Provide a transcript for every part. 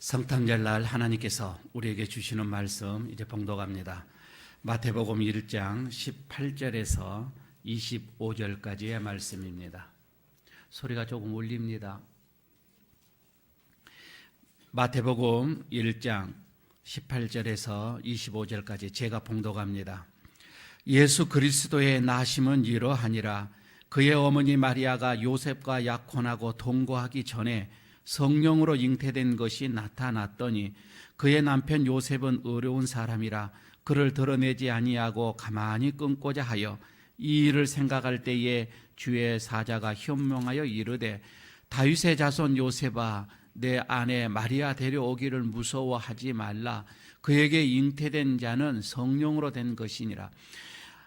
성탄절날 하나님께서 우리에게 주시는 말씀 이제 봉독합니다. 마태복음 1장 18절에서 25절까지의 말씀입니다. 소리가 조금 울립니다. 마태복음 1장 18절에서 25절까지 제가 봉독합니다. 예수 그리스도의 나심은 이러하니라. 그의 어머니 마리아가 요셉과 약혼하고 동거하기 전에 성령으로 잉태된 것이 나타났더니 그의 남편 요셉은 어려운 사람이라 그를 드러내지 아니하고 가만히 끊고자 하여 이 일을 생각할 때에 주의 사자가 현명하여 이르되 다윗의 자손 요셉아 내 아내 마리아 데려오기를 무서워하지 말라. 그에게 잉태된 자는 성령으로 된 것이니라.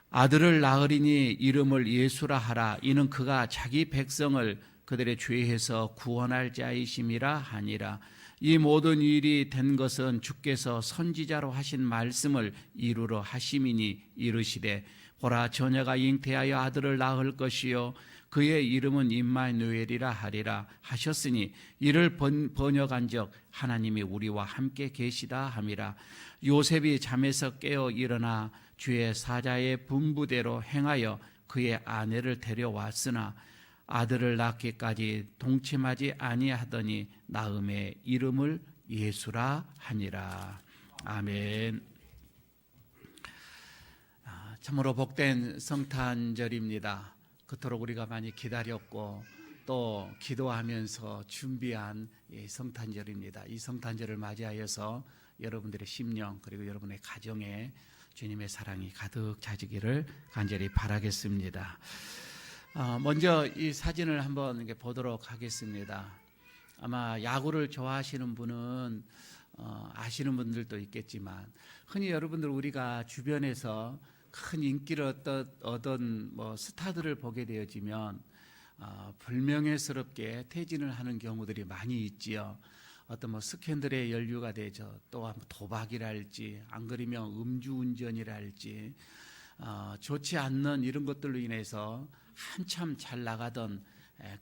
아들을 낳으리니 이름을 예수라 하라. 이는 그가 자기 백성을 그들의 죄에서 구원할 자이심이라 하니라. 이 모든 일이 된 것은 주께서 선지자로 하신 말씀을 이루러 하심이니 이르시되 보라 처녀가 잉태하여 아들을 낳을 것이요 그의 이름은 임마누엘이라 하리라 하셨으니 이를 번역한즉 하나님이 우리와 함께 계시다 함이라. 요셉이 잠에서 깨어 일어나 주의 사자의 분부대로 행하여 그의 아내를 데려왔으나 아들을 낳기까지 동침하지 아니하더니 낳음의 이름을 예수라 하니라. 아멘. 참으로 복된 성탄절입니다. 그토록 우리가 많이 기다렸고 또 기도하면서 준비한 성탄절입니다. 이 성탄절을 맞이하여서 여러분들의 심령 그리고 여러분의 가정에 주님의 사랑이 가득 차지기를 간절히 바라겠습니다. 먼저 이 사진을 한번 보도록 하겠습니다. 아마 야구를 좋아하시는 분은 아시는 분들도 있겠지만 흔히 여러분들 우리가 주변에서 큰 인기를 얻은 스타들을 보게 되어지면 불명예스럽게 퇴진을 하는 경우들이 많이 있지요. 어떤 스캔들에 연루가 되죠. 또 도박이랄지 안 그러면 음주운전이랄지 좋지 않는 이런 것들로 인해서 한참 잘 나가던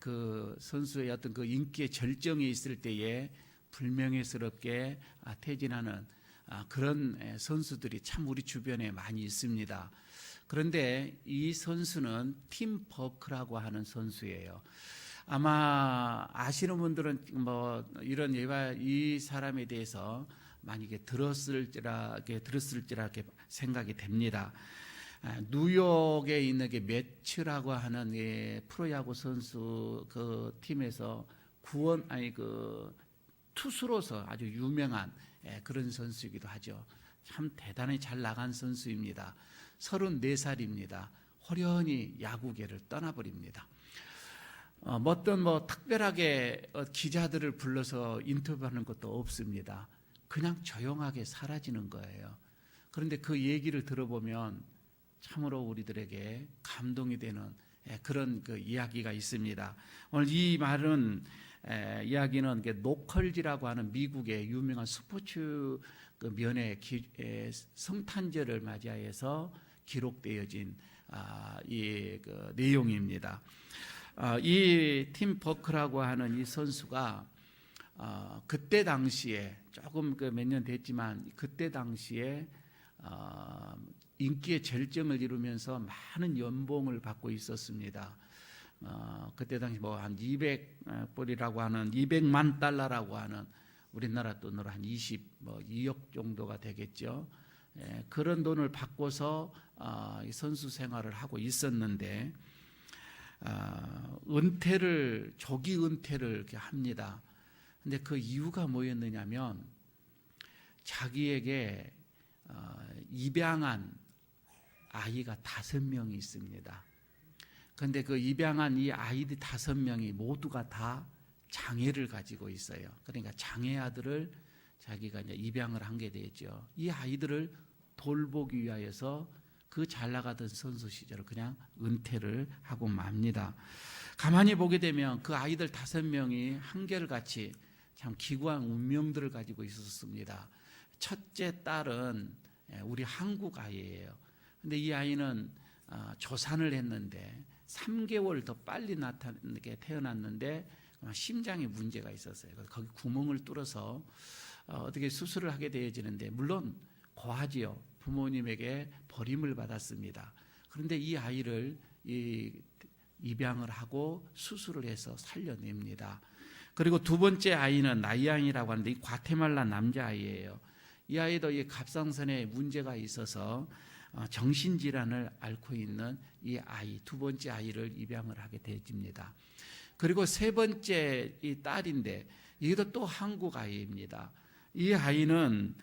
그 선수의 어떤 그 인기의 절정이 있을 때에 불명예스럽게 퇴진하는 그런 선수들이 참 우리 주변에 많이 있습니다. 그런데 이 선수는 팀 버크라고 하는 선수예요. 아마 아시는 분들은 이런 이 사람에 대해서 만약에 들었을지라 생각이 됩니다. 뉴욕에 있는 게 매츠라고 하는 프로야구 선수 그 팀에서 투수로서 아주 유명한 그런 선수이기도 하죠. 참 대단히 잘 나간 선수입니다. 34살입니다. 호련히 야구계를 떠나버립니다. 특별하게 기자들을 불러서 인터뷰하는 것도 없습니다. 그냥 조용하게 사라지는 거예요. 그런데 그 얘기를 들어보면 참으로 우리들에게 감동이 되는 그런 그 이야기가 있습니다. 오늘 이 이야기는 노컬지라고 하는 미국의 유명한 스포츠 면의 성탄절을 맞이하여서 기록되어진 이 내용입니다. 이 팀 버크라고 하는 이 선수가 그때 당시에 조금 몇 년 됐지만 그때 당시에 인기의 절정을 이루면서 많은 연봉을 받고 있었습니다. 그때 당시 한 200불이라고 하는 200만 달러라고 하는 우리나라 돈으로 한 2억 정도가 되겠죠. 그런 돈을 받고서 선수 생활을 하고 있었는데 조기 은퇴를 이렇게 합니다. 근데 그 이유가 뭐였느냐면 자기에게 입양한 아이가 5명이 있습니다. 그런데 그 입양한 이 아이들 5명이 모두가 다 장애를 가지고 있어요. 그러니까 장애 아들을 자기가 이제 입양을 한 게 되죠. 이 아이들을 돌보기 위하여서 그 잘 나가던 선수 시절을 그냥 은퇴를 하고 맙니다. 가만히 보게 되면 그 아이들 5명이 한결같이 참 기구한 운명들을 가지고 있었습니다. 첫째 딸은 우리 한국 아이예요. 근데 이 아이는 조산을 했는데 3개월 더 빨리 태어났는데 심장에 문제가 있었어요. 거기 구멍을 뚫어서 어떻게 수술을 하게 되어지는데, 물론 고하지요. 부모님에게 버림을 받았습니다. 그런데 이 아이를 입양을 하고 수술을 해서 살려냅니다. 그리고 두 번째 아이는 나이앙이라고 하는데, 이 과테말라 남자아이예요. 이 아이도 이 갑상선에 문제가 있어서 정신질환을 앓고 있는 이 아이, 두 번째 아이를 입양을 하게 되어집니다. 그리고 세 번째 이 딸인데, 이것도 또 한국 아이입니다. 이 아이는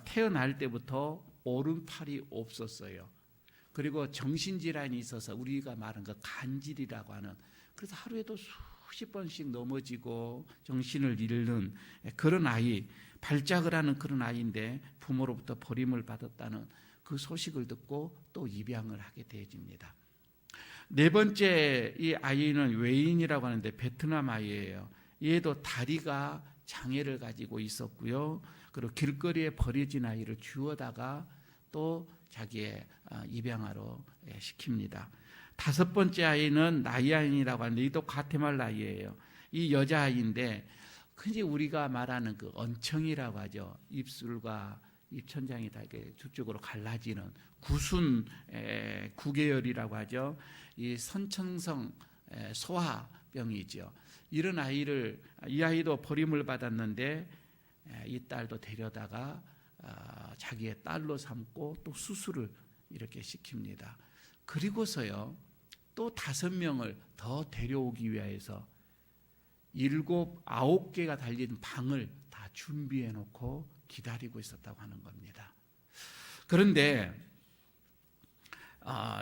태어날 때부터 오른팔이 없었어요. 그리고 정신질환이 있어서 우리가 말한 그 간질이라고 하는, 그래서 하루에도 수십 번씩 넘어지고 정신을 잃는 그런 아이, 발작을 하는 그런 아이인데 부모로부터 버림을 받았다는 그 소식을 듣고 또 입양을 하게 되어집니다. 네 번째 이 아이는 웨인이라고 하는데 베트남 아이예요. 얘도 다리가 장애를 가지고 있었고요. 그리고 길거리에 버려진 아이를 주워다가 또 자기의 입양하러 시킵니다. 다섯 번째 아이는 나이안이라고 하는데, 이도 과테말라 아이예요. 이 여자아이인데 흔히 우리가 말하는 그 언청이라고 하죠. 입술과 입천장이 다 이렇게 두 쪽으로 갈라지는 구순 구계열이라고 하죠. 이 선천성 소아병이죠. 이런 아이를, 이 아이도 버림을 받았는데 이 딸도 데려다가 자기의 딸로 삼고 또 수술을 이렇게 시킵니다. 그리고서요, 또 5명을 더 데려오기 위해서 7, 9개가 달린 방을 다 준비해 놓고 기다리고 있었다고 하는 겁니다. 그런데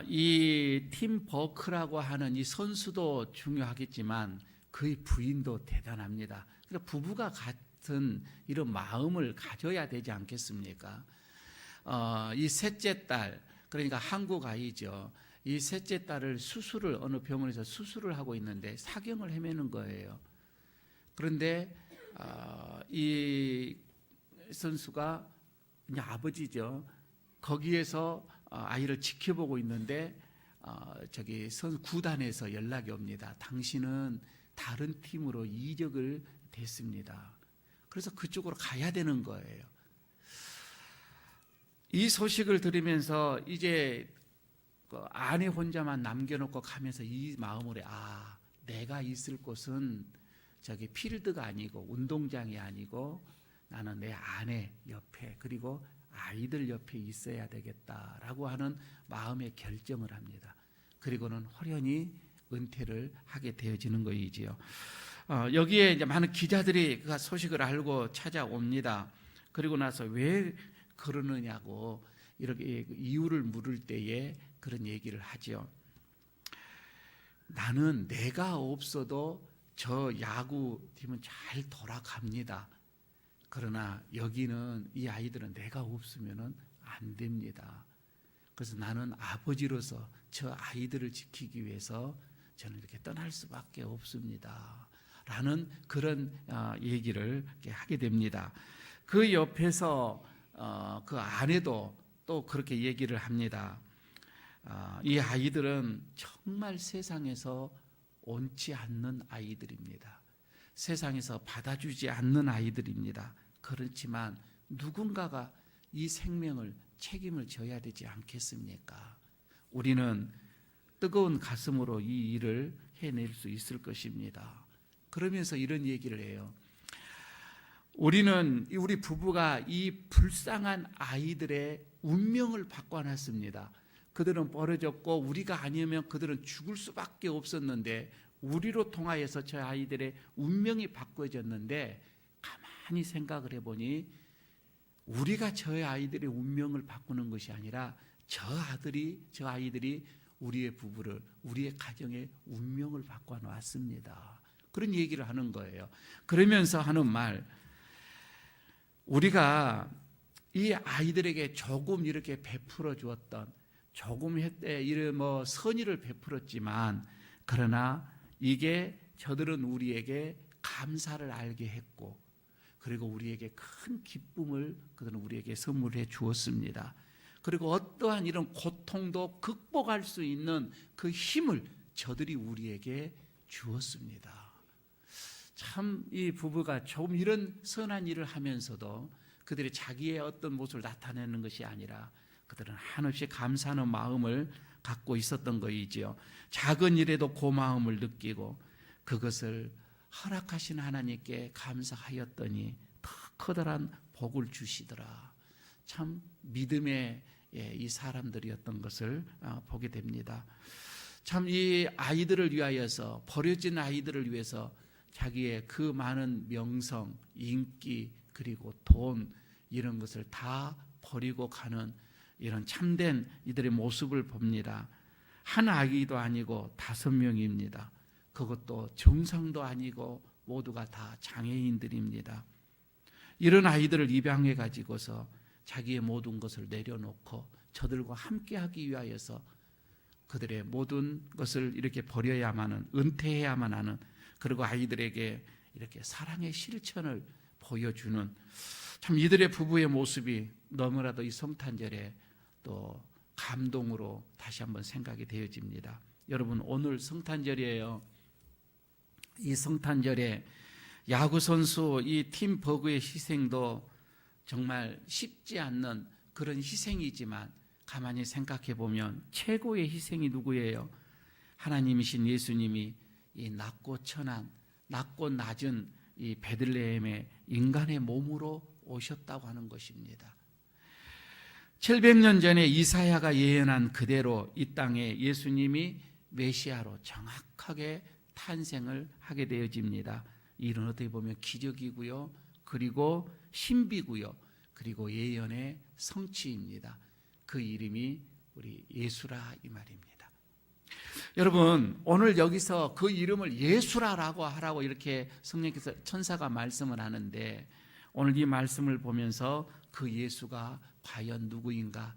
이 팀 버크라고 하는 이 선수도 중요하겠지만 그의 부인도 대단합니다. 그러니까 부부가 같은 이런 마음을 가져야 되지 않겠습니까? 이 셋째 딸, 그러니까 한국 아이죠. 이 셋째 딸을 어느 병원에서 수술을 하고 있는데 사경을 헤매는 거예요. 그런데 이 선수가 이제 아버지죠. 거기에서 아이를 지켜보고 있는데 저기 구단에서 연락이 옵니다. 당신은 다른 팀으로 이적을 됐습니다. 그래서 그쪽으로 가야 되는 거예요. 이 소식을 들으면서 이제 그 아내 혼자만 남겨놓고 가면서 이 마음으로, 내가 있을 곳은 저기 필드가 아니고 운동장이 아니고 나는 내 아내 옆에 그리고 아이들 옆에 있어야 되겠다라고 하는 마음의 결정을 합니다. 그리고는 호련히 은퇴를 하게 되어지는 것이지요. 여기에 이제 많은 기자들이 그 소식을 알고 찾아옵니다. 그리고 나서 왜 그러느냐고 이렇게 이유를 물을 때에 그런 얘기를 하죠. 나는 내가 없어도 저 야구팀은 잘 돌아갑니다. 그러나 여기는 이 아이들은 내가 없으면 안 됩니다. 그래서 나는 아버지로서 저 아이들을 지키기 위해서 저는 이렇게 떠날 수밖에 없습니다. 라는 그런 얘기를 하게 됩니다. 그 옆에서 그 아내도 또 그렇게 얘기를 합니다. 이 아이들은 정말 세상에서 옳지 않는 아이들입니다. 세상에서 받아주지 않는 아이들입니다. 그렇지만 누군가가 이 생명을 책임을 져야 되지 않겠습니까? 우리는 뜨거운 가슴으로 이 일을 해낼 수 있을 것입니다. 그러면서 이런 얘기를 해요. 우리 부부가 이 불쌍한 아이들의 운명을 바꿔놨습니다. 그들은 벌어졌고 우리가 아니면 그들은 죽을 수밖에 없었는데 우리로 통하여서 저 아이들의 운명이 바꿔졌는데, 가만히 생각을 해보니 우리가 저 아이들의 운명을 바꾸는 것이 아니라 저 아이들이 우리의 부부를, 우리의 가정의 운명을 바꿔놨습니다. 그런 얘기를 하는 거예요. 그러면서 하는 말, 우리가 이 아이들에게 조금 이렇게 베풀어 주었던, 조금 이런 선의를 베풀었지만, 그러나 이게 저들은 우리에게 감사를 알게 했고, 그리고 우리에게 큰 기쁨을 그들은 우리에게 선물해 주었습니다. 그리고 어떠한 이런 고통도 극복할 수 있는 그 힘을 저들이 우리에게 주었습니다. 참 이 부부가 좀 이런 선한 일을 하면서도 그들이 자기의 어떤 모습을 나타내는 것이 아니라 그들은 한없이 감사하는 마음을 갖고 있었던 것이지요. 작은 일에도 고마움을 느끼고 그것을 허락하신 하나님께 감사하였더니 더 커다란 복을 주시더라. 참 믿음의 이 사람들이었던 것을 보게 됩니다. 참 이 아이들을 위하여서, 버려진 아이들을 위해서 자기의 그 많은 명성, 인기, 그리고 돈 이런 것을 다 버리고 가는 이런 참된 이들의 모습을 봅니다. 한 아기도 아니고 5명입니다. 그것도 정상도 아니고 모두가 다 장애인들입니다. 이런 아이들을 입양해 가지고서 자기의 모든 것을 내려놓고 저들과 함께하기 위하여서 그들의 모든 것을 이렇게 버려야만 하는, 은퇴해야만 하는, 그리고 아이들에게 이렇게 사랑의 실천을 보여주는 참 이들의 부부의 모습이 너무나도 이 성탄절에 또 감동으로 다시 한번 생각이 되어집니다. 여러분, 오늘 성탄절이에요. 이 성탄절에 야구 선수 이 팀 버그의 희생도 정말 쉽지 않는 그런 희생이지만 가만히 생각해 보면 최고의 희생이 누구예요? 하나님이신 예수님이 이 낮고 천한, 낮고 낮은 이 베들레헴의 인간의 몸으로 오셨다고 하는 것입니다. 700년 전에 이사야가 예언한 그대로 이 땅에 예수님이 메시아로 정확하게 탄생을 하게 되어집니다. 이 일은 어떻게 보면 기적이고요, 그리고 신비고요, 그리고 예언의 성취입니다. 그 이름이 우리 예수라 이 말입니다. 여러분, 오늘 여기서 그 이름을 예수라라고 하라고 이렇게 성령께서 천사가 말씀을 하는데, 오늘 이 말씀을 보면서 그 예수가 과연 누구인가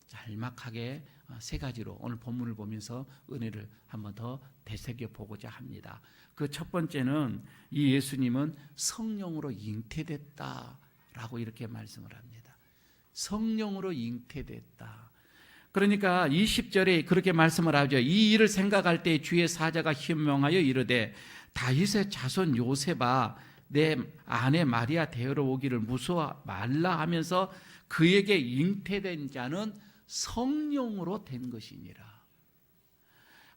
짤막하게 3가지로 오늘 본문을 보면서 은혜를 한번 더 되새겨 보고자 합니다. 그 첫 번째는 이 예수님은 성령으로 잉태됐다라고 이렇게 말씀을 합니다. 성령으로 잉태됐다. 그러니까 20절에 그렇게 말씀을 하죠. 이 일을 생각할 때 주의 사자가 현명하여 이르되 다윗의 자손 요셉아 내 아내 마리아 데려러 오기를 무서워 말라 하면서 그에게 잉태된 자는 성령으로 된 것이니라.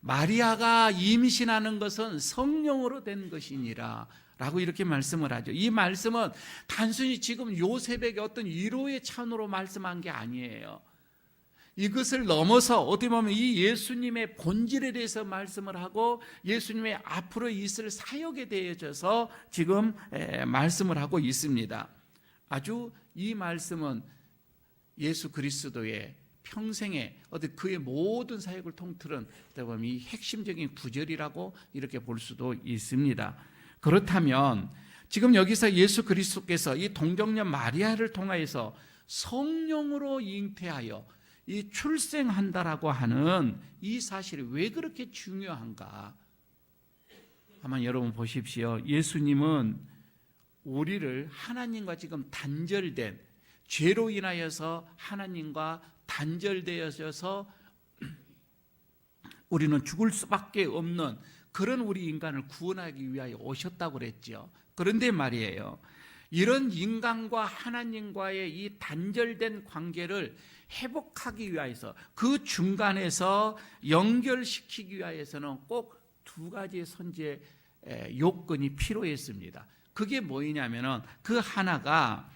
마리아가 임신하는 것은 성령으로 된 것이니라 라고 이렇게 말씀을 하죠. 이 말씀은 단순히 지금 요셉에게 어떤 위로의 찬으로 말씀한 게 아니에요. 이것을 넘어서 어떻게 보면 이 예수님의 본질에 대해서 말씀을 하고 예수님의 앞으로 있을 사역에 대해서 지금 말씀을 하고 있습니다. 아주 이 말씀은 예수 그리스도의 평생에 어떤 그의 모든 사역을 통틀은 어떻게 보면 이 핵심적인 구절이라고 이렇게 볼 수도 있습니다. 그렇다면 지금 여기서 예수 그리스도께서 이 동정녀 마리아를 통하여서 성령으로 잉태하여 이 출생한다라고 하는 이 사실이 왜 그렇게 중요한가? 한번 여러분 보십시오. 예수님은 우리를 하나님과 지금 단절된, 죄로 인하여서 하나님과 단절되어져서 우리는 죽을 수밖에 없는 그런 우리 인간을 구원하기 위하여 오셨다고 그랬죠. 그런데 말이에요, 이런 인간과 하나님과의 이 단절된 관계를 회복하기 위해서, 그 중간에서 연결시키기 위해서는 꼭 2가지의 선제 요건이 필요했습니다. 그게 뭐냐면은 그 하나가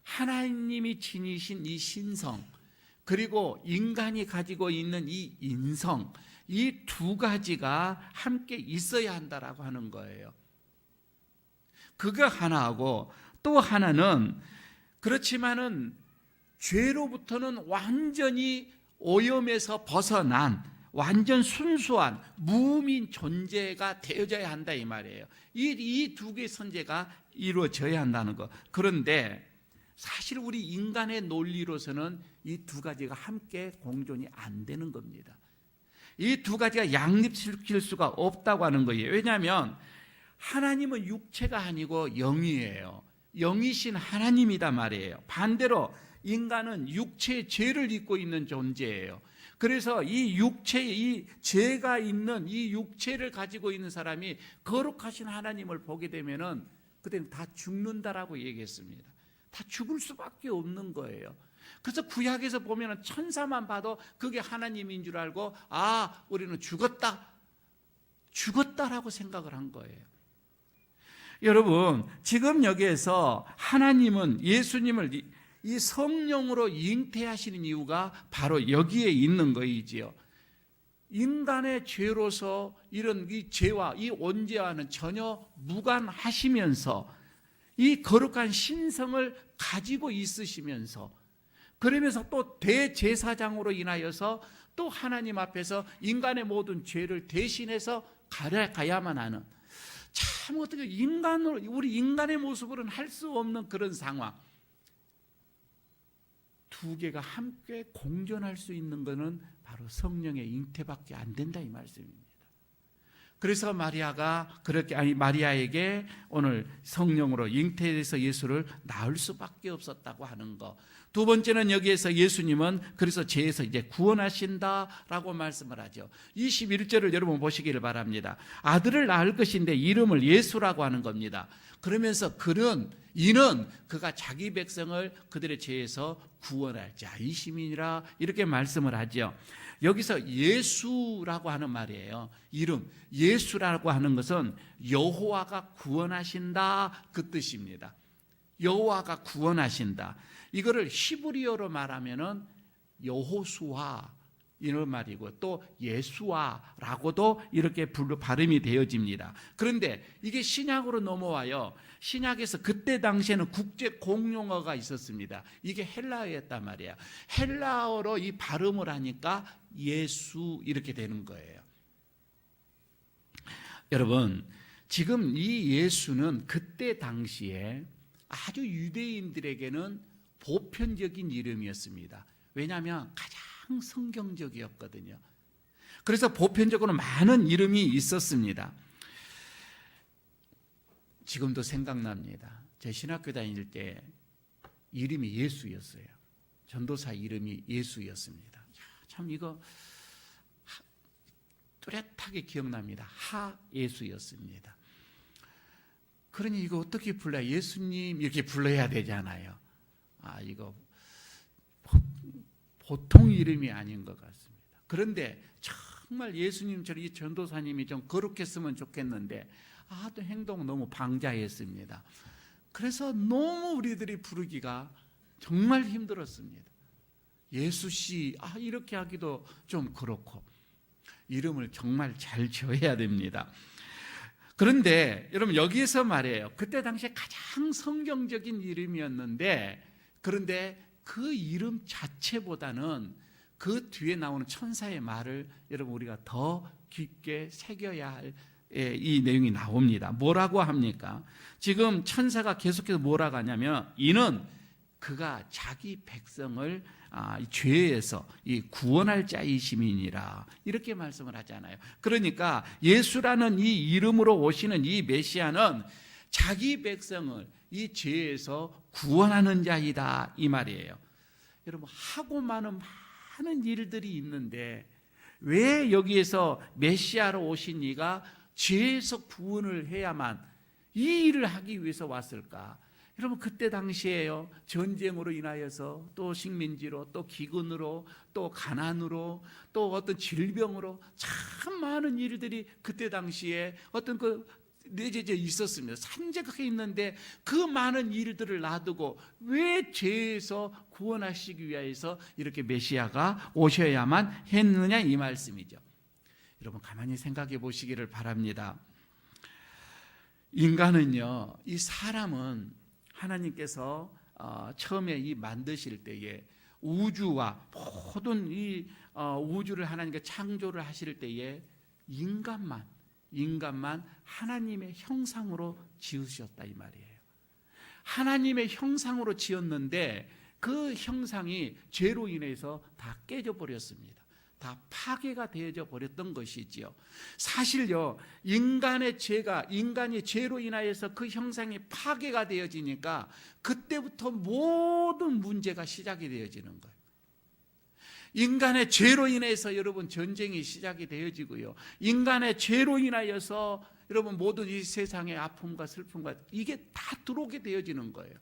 하나님이 지니신 이 신성, 그리고 인간이 가지고 있는 이 인성, 이 2가지가 함께 있어야 한다라고 하는 거예요. 그거 하나하고 또 하나는, 그렇지만은 죄로부터는 완전히 오염에서 벗어난 완전 순수한 무음인 존재가 되어져야 한다 이 말이에요. 이 2개의 선제가 이루어져야 한다는 거. 그런데 사실 우리 인간의 논리로서는 이 2가지가 함께 공존이 안 되는 겁니다. 이 2가지가 양립시킬 수가 없다고 하는 거예요. 왜냐하면 하나님은 육체가 아니고 영이에요. 영이신 하나님이다 말이에요. 반대로 인간은 육체의 죄를 입고 있는 존재예요. 그래서 이 육체, 이 죄가 있는 이 육체를 가지고 있는 사람이 거룩하신 하나님을 보게 되면은 그때는 다 죽는다라고 얘기했습니다. 다 죽을 수밖에 없는 거예요. 그래서 구약에서 보면은 천사만 봐도 그게 하나님인 줄 알고 우리는 죽었다라고 생각을 한 거예요. 여러분, 지금 여기에서 하나님은 예수님을 이 성령으로 잉태하시는 이유가 바로 여기에 있는 거이지요. 인간의 죄로서 이런 이 죄와 이 원죄와는 전혀 무관하시면서 이 거룩한 신성을 가지고 있으시면서, 그러면서 또 대제사장으로 인하여서 또 하나님 앞에서 인간의 모든 죄를 대신해서 가야만 하는, 참 어떻게 우리 인간의 모습으로는 할 수 없는 그런 상황. 두 개가 함께 공존할 수 있는 것은 바로 성령의 잉태밖에 안 된다, 이 말씀입니다. 그래서 마리아에게 오늘 성령으로 잉태해서 예수를 낳을 수밖에 없었다고 하는 것. 두 번째는 여기에서 예수님은 그래서 죄에서 이제 구원하신다라고 말씀을 하죠. 21절을 여러분 보시기를 바랍니다. 아들을 낳을 것인데 이름을 예수라고 하는 겁니다. 그러면서 이는 그가 자기 백성을 그들의 죄에서 구원할 자이심이니라, 이렇게 말씀을 하죠. 여기서 예수라고 하는 말이에요. 이름 예수라고 하는 것은 여호와가 구원하신다, 그 뜻입니다. 여호와가 구원하신다. 이거를 히브리어로 말하면은 여호수아 이런 말이고, 또 예수아라고도 이렇게 발음이 되어집니다. 그런데 이게 신약으로 넘어와요. 신약에서 그때 당시에는 국제 공용어가 있었습니다. 이게 헬라어였단 말이야. 헬라어로 이 발음을 하니까 예수 이렇게 되는 거예요. 여러분, 지금 이 예수는 그때 당시에 아주 유대인들에게는 보편적인 이름이었습니다. 왜냐하면 가장 성경적이었거든요. 그래서 보편적으로 많은 이름이 있었습니다. 지금도 생각납니다. 제 신학교 다닐 때 이름이 예수였어요. 전도사 이름이 예수였습니다. 참 이거 뚜렷하게 기억납니다. 하예수였습니다. 그러니 이거 어떻게 불러야, 예수님 이렇게 불러야 되잖아요. 이거 보통 이름이 아닌 것 같습니다. 그런데 정말 예수님처럼 이 전도사님이 좀 거룩했으면 좋겠는데 또 행동 너무 방자했습니다. 그래서 너무 우리들이 부르기가 정말 힘들었습니다. 예수씨 이렇게 하기도 좀 그렇고, 이름을 정말 잘 지어야 됩니다. 그런데 여러분, 여기에서 말이에요. 그때 당시에 가장 성경적인 이름이었는데, 그런데 그 이름 자체보다는 그 뒤에 나오는 천사의 말을 여러분 우리가 더 깊게 새겨야 할 이 내용이 나옵니다. 뭐라고 합니까? 지금 천사가 계속해서 뭐라고 하냐면, 이는 그가 자기 백성을 죄에서 구원할 자이심이니라, 이렇게 말씀을 하잖아요. 그러니까 예수라는 이 이름으로 오시는 이 메시아는 자기 백성을 이 죄에서 구원하는 자이다, 이 말이에요. 여러분, 하고 많은 일들이 있는데 왜 여기에서 메시아로 오신 이가 죄에서 구원을 해야만 이 일을 하기 위해서 왔을까? 여러분, 그때 당시에요, 전쟁으로 인하여서 또 식민지로, 또 기근으로, 또 가난으로, 또 어떤 질병으로 참 많은 일들이 그때 당시에 어떤 내재져 있었습니다. 산적해 있는데 그 많은 일들을 놔두고 왜 죄에서 구원하시기 위해서 이렇게 메시아가 오셔야만 했느냐, 이 말씀이죠. 여러분, 가만히 생각해 보시기를 바랍니다. 인간은요, 이 사람은 하나님께서 처음에 만드실 때에 우주와 모든 이 우주를 하나님께 창조를 하실 때에 인간만 하나님의 형상으로 지으셨다, 이 말이에요. 하나님의 형상으로 지었는데 그 형상이 죄로 인해서 다 깨져버렸습니다. 다 파괴가 되어져 버렸던 것이지요. 사실요, 인간이 죄로 인하여서 그 형상이 파괴가 되어지니까 그때부터 모든 문제가 시작이 되어지는 거예요. 인간의 죄로 인해서 여러분 전쟁이 시작이 되어지고요. 인간의 죄로 인하여서 여러분 모든 이 세상의 아픔과 슬픔과 이게 다 들어오게 되어지는 거예요.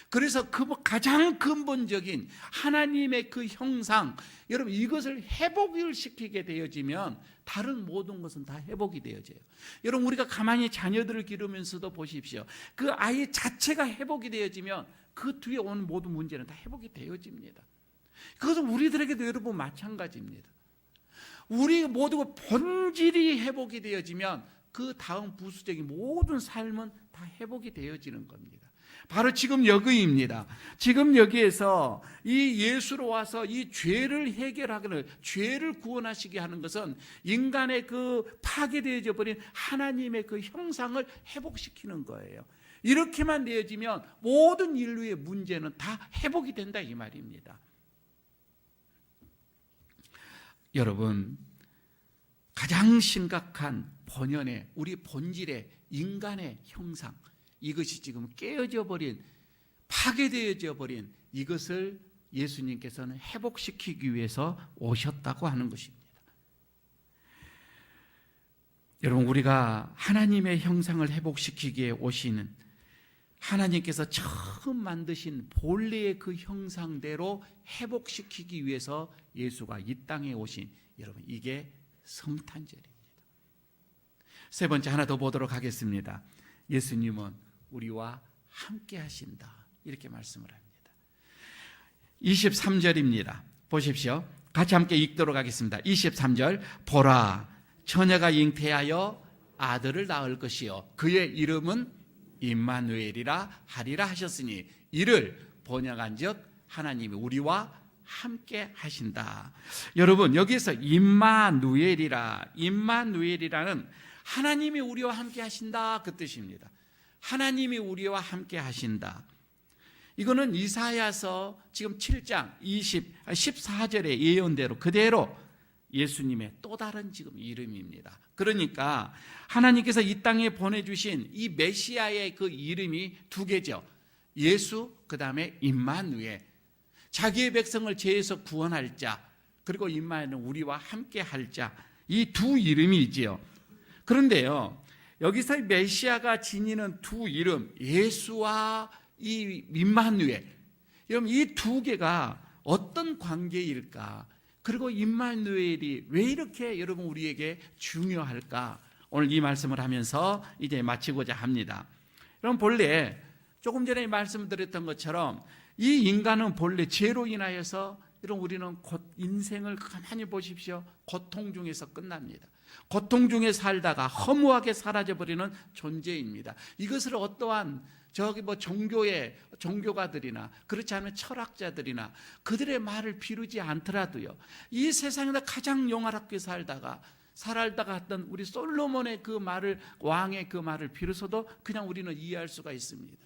그래서 그 가장 근본적인 하나님의 그 형상, 여러분 이것을 회복을 시키게 되어지면 다른 모든 것은 다 회복이 되어져요. 여러분 우리가 가만히 자녀들을 기르면서도 보십시오. 그 아이 자체가 회복이 되어지면 그 뒤에 오는 모든 문제는 다 회복이 되어집니다. 그것은 우리들에게도 여러분 마찬가지입니다. 우리 모두가 본질이 회복이 되어지면 그 다음 부수적인 모든 삶은 다 회복이 되어지는 겁니다. 바로 지금 여기입니다. 지금 여기에서 이 예수로 와서 이 죄를 해결하기를, 죄를 구원하시게 하는 것은 인간의 그 파괴되어져 버린 하나님의 그 형상을 회복시키는 거예요. 이렇게만 되어지면 모든 인류의 문제는 다 회복이 된다 이 말입니다. 여러분, 가장 심각한 본연의 우리 본질의 인간의 형상, 이것이 지금 깨어져 버린, 파괴되어져 버린 이것을 예수님께서는 회복시키기 위해서 오셨다고 하는 것입니다. 여러분, 우리가 하나님의 형상을 회복시키기에 오시는 하나님께서 처음 만드신 본래의 그 형상대로 회복시키기 위해서 예수가 이 땅에 오신, 여러분 이게 성탄절입니다. 세 번째 하나 더 보도록 하겠습니다. 예수님은 우리와 함께 하신다, 이렇게 말씀을 합니다. 23절입니다. 보십시오. 같이 함께 읽도록 하겠습니다. 23절, 보라, 처녀가 잉태하여 아들을 낳을 것이요 그의 이름은 임마누엘이라 하리라 하셨으니 이를 번역한즉 하나님이 우리와 함께 하신다. 여러분, 여기에서 임마누엘이라는 하나님이 우리와 함께 하신다 그 뜻입니다. 하나님이 우리와 함께 하신다. 이거는 이사야서 지금 7장 14절의 예언대로 그대로 예수님의 또 다른 지금 이름입니다. 그러니까 하나님께서 이 땅에 보내주신 이 메시아의 그 이름이 두 개죠. 예수, 그 다음에 임마누엘, 자기의 백성을 죄에서 구원할 자, 그리고 임마누엘은 우리와 함께 할 자, 이 두 이름이지요. 그런데요, 여기서 메시아가 지니는 두 이름, 예수와 이 임마누엘, 여러분 이 두 개가 어떤 관계일까? 그리고 임마누엘이 왜 이렇게 여러분 우리에게 중요할까? 오늘 이 말씀을 하면서 이제 마치고자 합니다. 여러분, 본래 조금 전에 말씀드렸던 것처럼 이 인간은 본래 죄로 인하여서 여러분 우리는 인생을 가만히 보십시오. 고통 중에서 끝납니다. 고통 중에 살다가 허무하게 사라져버리는 존재입니다. 이것을 어떠한 종교가들이나 그렇지 않으면 철학자들이나 그들의 말을 비루지 않더라도요, 이 세상에서 가장 영화롭게 살다가 했던 우리 솔로몬의 그 말을, 왕의 그 말을 비로소도 그냥 우리는 이해할 수가 있습니다.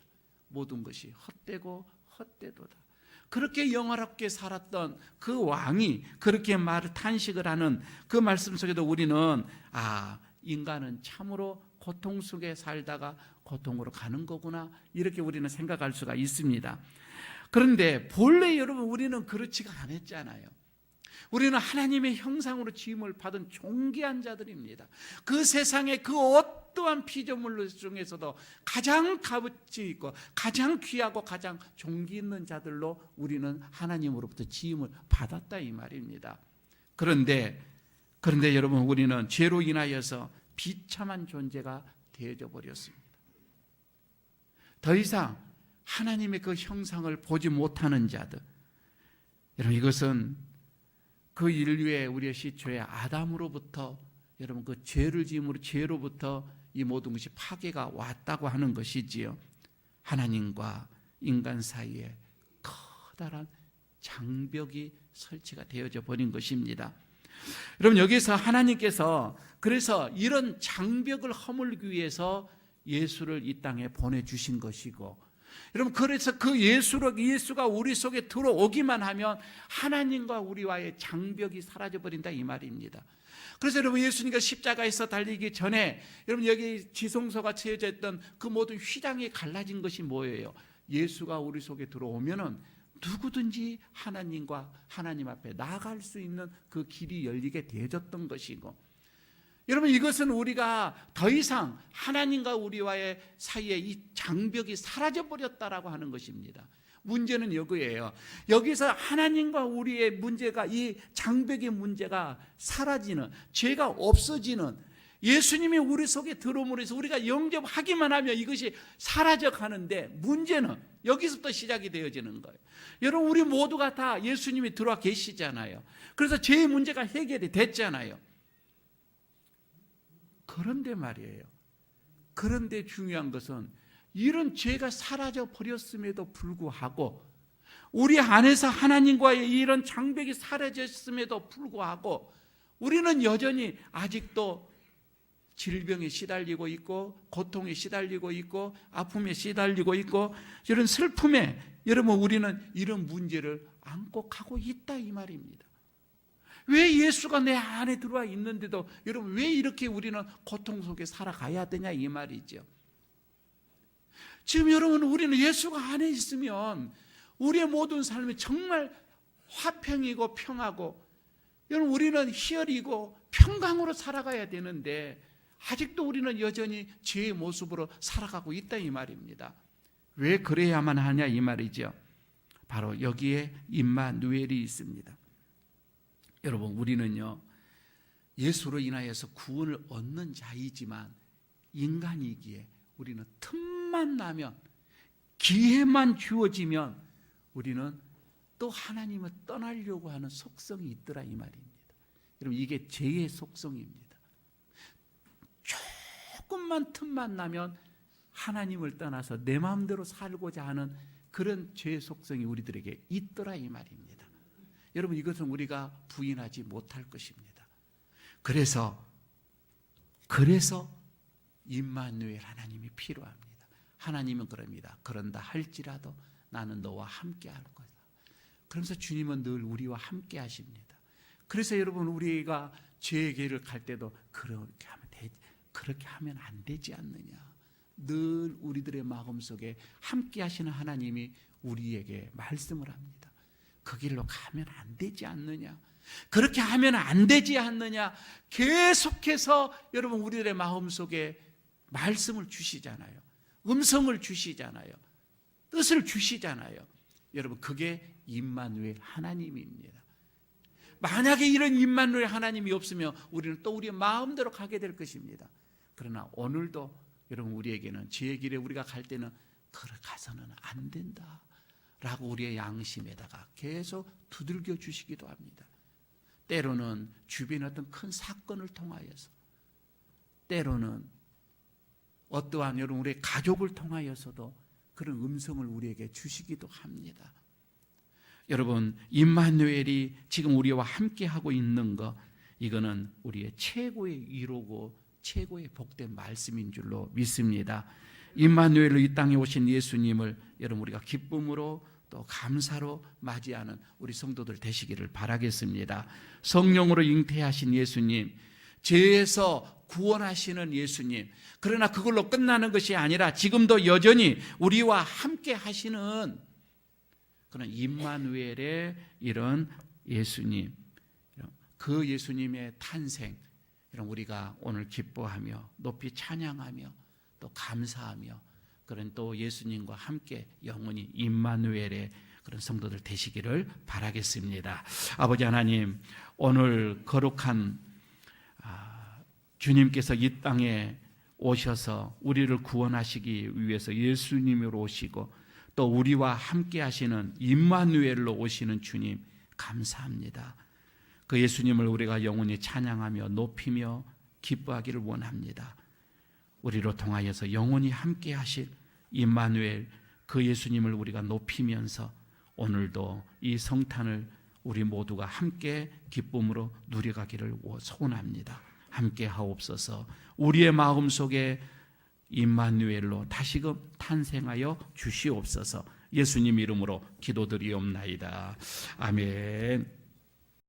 모든 것이 헛되고 헛되도다. 그렇게 영화롭게 살았던 그 왕이 그렇게 말을 탄식을 하는 그 말씀 속에도 우리는 인간은 참으로 고통 속에 살다가 고통으로 가는 거구나, 이렇게 우리는 생각할 수가 있습니다. 그런데 본래 여러분 우리는 그렇지가 않았잖아요. 우리는 하나님의 형상으로 지음을 받은 존귀한 자들입니다. 그 세상의 그 어떠한 피조물 중에서도 가장 값어치 있고 가장 귀하고 가장 존귀 있는 자들로 우리는 하나님으로부터 지음을 받았다 이 말입니다. 그런데 여러분, 우리는 죄로 인하여서 비참한 존재가 되어져 버렸습니다. 더 이상 하나님의 그 형상을 보지 못하는 자들, 여러분 이것은 그 인류의 우리의 시초의 아담으로부터 여러분 그 죄를 지음으로 죄로부터 이 모든 것이 파괴가 왔다고 하는 것이지요. 하나님과 인간 사이에 커다란 장벽이 설치가 되어져 버린 것입니다. 여러분, 여기서 하나님께서 그래서 이런 장벽을 허물기 위해서 예수를 이 땅에 보내주신 것이고, 여러분 그래서 그 예수가 우리 속에 들어오기만 하면 하나님과 우리와의 장벽이 사라져버린다 이 말입니다. 그래서 여러분, 예수님께서 십자가에서 달리기 전에 여러분 여기 지성소가 채워져 있던 그 모든 휘장이 갈라진 것이 뭐예요? 예수가 우리 속에 들어오면은 누구든지 하나님 앞에 나아갈 수 있는 그 길이 열리게 되어졌던 것이고, 여러분, 이것은 우리가 더 이상 하나님과 우리와의 사이에 이 장벽이 사라져버렸다라고 하는 것입니다. 문제는 여기에요. 여기서 하나님과 우리의 문제가, 이 장벽의 문제가 사라지는, 죄가 없어지는, 예수님이 우리 속에 들어옴으로 해서 우리가 영접하기만 하면 이것이 사라져 가는데, 문제는 여기서부터 시작이 되어지는 거예요. 여러분, 우리 모두가 다 예수님이 들어와 계시잖아요. 그래서 죄의 문제가 해결이 됐잖아요. 그런데 말이에요, 그런데 중요한 것은 이런 죄가 사라져 버렸음에도 불구하고, 우리 안에서 하나님과의 이런 장벽이 사라졌음에도 불구하고 우리는 여전히 아직도 질병에 시달리고 있고, 고통에 시달리고 있고, 아픔에 시달리고 있고, 이런 슬픔에, 여러분, 우리는 이런 문제를 안고 가고 있다 이 말입니다. 왜 예수가 내 안에 들어와 있는데도 여러분, 왜 이렇게 우리는 고통 속에 살아가야 되냐 이 말이죠. 지금 여러분, 우리는 예수가 안에 있으면 우리의 모든 삶이 정말 화평이고 평하고, 여러분, 우리는 희열이고 평강으로 살아가야 되는데 아직도 우리는 여전히 죄의 모습으로 살아가고 있다 이 말입니다. 왜 그래야만 하냐 이 말이죠. 바로 여기에 임마누엘이 있습니다. 여러분, 우리는요, 예수로 인하여서 구원을 얻는 자이지만 인간이기에 우리는 틈만 나면, 기회만 주어지면 우리는 또 하나님을 떠나려고 하는 속성이 있더라 이 말입니다. 여러분, 이게 죄의 속성입니다. 조금만 틈만 나면 하나님을 떠나서 내 마음대로 살고자 하는 그런 죄의 속성이 우리들에게 있더라 이 말입니다. 여러분, 이것은 우리가 부인하지 못할 것입니다. 그래서 임마누엘 하나님이 필요합니다. 하나님은 그럽니다. 그런다 할지라도 나는 너와 함께 할 거다. 그러면서 주님은 늘 우리와 함께 하십니다. 그래서 여러분, 우리가 죄의 길을 갈 때도 그렇게 하면 안 되지 않느냐. 늘 우리들의 마음속에 함께 하시는 하나님이 우리에게 말씀을 합니다. 그 길로 가면 안 되지 않느냐, 그렇게 하면 안 되지 않느냐, 계속해서 여러분 우리들의 마음속에 말씀을 주시잖아요. 음성을 주시잖아요. 뜻을 주시잖아요. 여러분, 그게 임마누엘 하나님입니다. 만약에 이런 임마누엘 하나님이 없으면 우리는 또 우리의 마음대로 가게 될 것입니다. 그러나 오늘도 여러분, 우리에게는 죄의 길에 우리가 갈 때는 그래 가서는 안 된다 라고 우리의 양심에다가 계속 두들겨 주시기도 합니다. 때로는 주변의 어떤 큰 사건을 통하여서, 때로는 어떠한 여러분 우리의 가족을 통하여서도 그런 음성을 우리에게 주시기도 합니다. 여러분, 임마누엘이 지금 우리와 함께 하고 있는 것, 이거는 우리의 최고의 위로고 최고의 복된 말씀인 줄로 믿습니다. 임마누엘로 이 땅에 오신 예수님을 여러분 우리가 기쁨으로 또 감사로 맞이하는 우리 성도들 되시기를 바라겠습니다. 성령으로 잉태하신 예수님, 죄에서 구원하시는 예수님, 그러나 그걸로 끝나는 것이 아니라 지금도 여전히 우리와 함께 하시는 그런 임마누엘의 이런 예수님, 그 예수님의 탄생, 이런 우리가 오늘 기뻐하며 높이 찬양하며 또 감사하며 그런 또 예수님과 함께 영원히 임마누엘의 그런 성도들 되시기를 바라겠습니다. 아버지 하나님, 오늘 거룩한 주님께서 이 땅에 오셔서 우리를 구원하시기 위해서 예수님으로 오시고 또 우리와 함께 하시는 임마누엘로 오시는 주님 감사합니다. 그 예수님을 우리가 영원히 찬양하며 높이며 기뻐하기를 원합니다. 우리로 통하여서 영원히 함께 하실 임마누엘, 그 예수님을 우리가 높이면서 오늘도 이 성탄을 우리 모두가 함께 기쁨으로 누려가기를 소원합니다. 함께 하옵소서. 우리의 마음속에 임마누엘로 다시금 탄생하여 주시옵소서. 예수님 이름으로 기도드리옵나이다. 아멘.